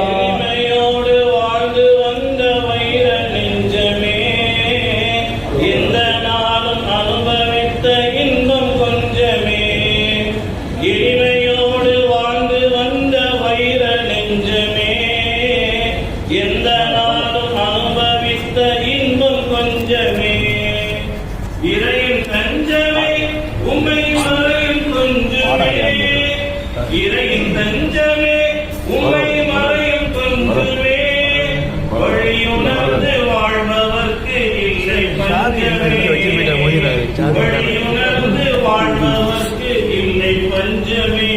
எளிமையோடு வாழ்ந்து வந்த வைர நெஞ்சமே, எந்த நாளும் அனுபவித்த இன்பம் கொஞ்சமே. எளிமையோடு வாழ்ந்து வந்த வைர நெஞ்சமே, எந்த நாளும் அனுபவித்த இன்பம் கொஞ்சமே. இறையின் தஞ்சமே உம்மை மறையும் கொஞ்சமே, இறையின் தஞ்சமே உம்மை மறையும் கொஞ்சமே. வழியுணர்ந்து வாழ்பவர்க்கு இல்லை பஞ்சமே, வழியுணர்ந்து வாழ்பவர்க்கு இல்லை பஞ்சமே.